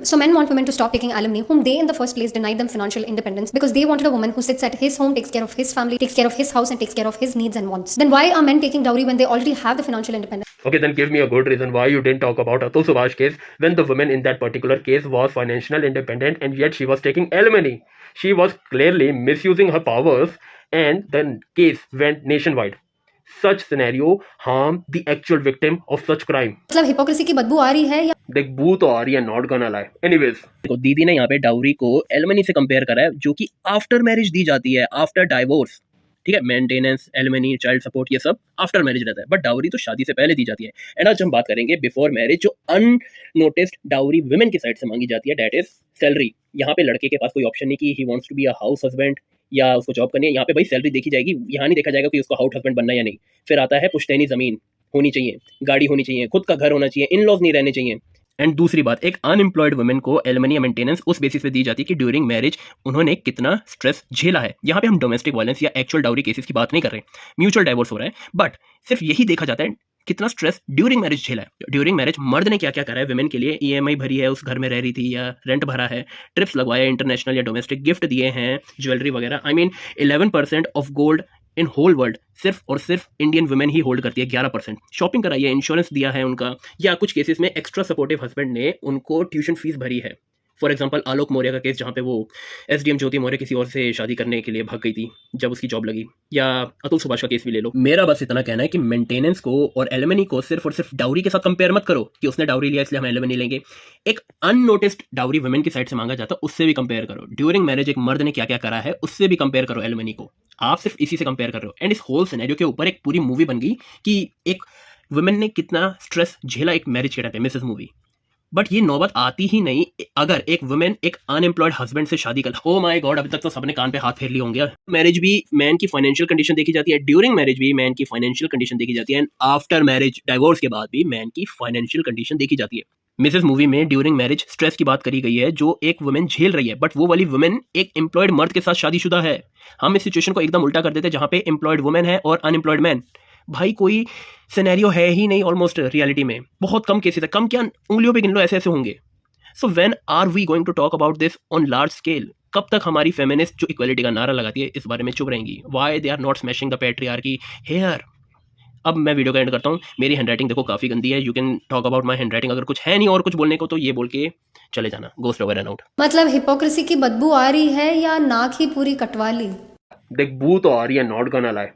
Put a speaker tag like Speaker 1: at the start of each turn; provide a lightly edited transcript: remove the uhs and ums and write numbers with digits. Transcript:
Speaker 1: So men want women to stop taking alimony, whom they in the first place denied them financial independence because they wanted a woman who sits at his home, takes care of his family, takes care of his house, and takes care of his needs and wants. Then why are men taking dowry when they already have the financial independence?
Speaker 2: Okay, then give me a good reason why you didn't talk about Atul Subhash case when the woman in that particular case was financially independent and yet she was taking alimony. She was clearly misusing her powers and the case went nationwide. Such scenario harm the actual victim of such crime.
Speaker 1: मतलब hypocrisy की बदबू आ रही है या
Speaker 2: देख बू तो आ रही है, नॉट गना लाई। एनीवेज,
Speaker 3: देखो दीदी ने यहाँ पे डाउरी को एलिमनी से कंपेयर करा है जो कि आफ्टर मैरिज दी जाती है, आफ्टर डाइवोर्स। ठीक है, मेंटेनेंस, एलिमनी, चाइल्ड सपोर्ट ये सब आफ्टर मैरिज रहता है, बट डाउरी तो शादी से पहले दी जाती है। एंड आज हम बात करेंगे बिफोर मैरिज जो अननोटिस्ड डाउरी वुमेन की साइड से मांगी जाती है, दैट इज सैलरी। यहाँ पे लड़के के पास कोई ऑप्शन नहीं कि he wants to be a house husband या उसको जॉब करनी है। यहाँ पे भाई सैलरी देखी जाएगी, यहाँ नहीं देखा जाएगा कि उसको हाउस हस्बैंड बनना है या नहीं। फिर आता है पुश्तैनी जमीन होनी चाहिए, गाड़ी होनी चाहिए, खुद का घर होना चाहिए, इन लॉज नहीं रहने चाहिए। एंड दूसरी बात, एक अनएम्प्लॉयड वुमेन को एलिमनी या मेंटेनेंस उस बेसिस पे दी जाती है कि ड्यूरिंग मैरिज उन्होंने कितना स्ट्रेस झेला है। यहाँ पे हम डोमेस्टिक वायलेंस या एक्चुअल डाउरी केसेस की बात नहीं कर रहे, म्यूचुअल डाइवोर्स हो रहा है, बट सिर्फ यही देखा जाता है कितना स्ट्रेस ड्यूरिंग मैरिज झेला है। ड्यूरिंग मैरिज मर्द ने क्या क्या करा है वुमेन के लिए, ईएमआई भरी है, उस घर में रह रही थी या रेंट भरा है, ट्रिप्स लगवाया, इंटरनेशनल या डोमेस्टिक, गिफ्ट दिए हैं, ज्वेलरी वगैरह। I mean 11% of gold in whole world सिर्फ और सिर्फ इंडियन वुमेन ही होल्ड करती है। 11% शॉपिंग कराई है, इंश्योरेंस दिया है उनका, या कुछ केसेस में एक्स्ट्रा सपोर्टिव हस्बैंड ने उनको ट्यूशन फीस भरी है। फॉर एग्जांपल आलोक मौर्य का केस जहाँ पे वो एसडीएम ज्योति मौर्य किसी और से शादी करने के लिए भाग गई थी जब उसकी जॉब लगी, या अतुल सुभाष का केस भी ले लो। मेरा बस इतना कहना है कि मेंटेनेंस को और एलिमनी को सिर्फ और सिर्फ डाउरी के साथ कंपेयर मत करो कि उसने डाउरी लिया इसलिए हम एलिमनी लेंगे। एक अननोटिस्ड डाउरी वुमेन की साइड से मांगा जाता है, उससे भी कंपेयर करो। ड्यूरिंग मैरिज एक मर्द ने क्या क्या करा है उससे भी कंपेयर करो एलिमनी को। आप सिर्फ इसी से कंपेयर कर रहे हो। एंड इस होल सिनेरियो के ऊपर एक पूरी मूवी बन गई कि एक वुमेन ने कितना स्ट्रेस झेला एक मैरिज के टाइम पे, मिसेस मूवी। बट ये नौबत आती ही नहीं अगर एक वुमेन एक अनएम्प्लॉयड हस्बैंड से शादी कर। ओ माय गॉड, अभी तक तो सबने कान पे हाथ फेर लिए होंगे। मैरिज भी मैन की फाइनेंशियल कंडीशन देखी जाती है, ड्यूरिंग मैरिज भी मैन की फाइनेंशियल कंडीशन देखी जाती है, एंड आफ्टर मैरिज डाइवोर्स के बाद भी मैन की फाइनेंशियल कंडीशन देखी जाती है। मिसेस मूवी में ड्यूरिंग मैरिज स्ट्रेस की बात करी गई है जो एक वुमेन झेल रही है, बट वो वाली वुमेन एक एम्प्लॉयड मर्द के साथ शादीशुदा है। हम इस सिचुएशन को एकदम उल्टा कर देते हैं जहां पे एम्प्लॉयड वुमेन है और अनएम्प्लॉयड मैन। भाई कोई सिनेरियो है ही नहीं ऑलमोस्ट रियलिटी में, बहुत कम केसेस है, कम क्या उंगलियों पे गिन लो ऐसे ऐसे होंगे। So when are we going to talk about this on large scale? कब तक हमारी फेमिनिस्ट जो इक्वालिटी का नारा लगाती है इस बारे में चुप रहेंगी? Why they are not smashing the patriarchy here? अब मैं वीडियो का एंड करता हूँ। मेरी हैंडराइटिंग देखो काफ़ी गंदी है, you can talk about my handwriting. अगर कुछ है नहीं और कुछ बोलने को तो ये बोल के चले जाना, गोस्ट ओवर एंड आउट।
Speaker 1: मतलब हिपोक्रेसी की बदबू आ रही है या नाक ही पूरी कटवा ली?
Speaker 2: देख बू तो आ रही है, नॉट गना लाई।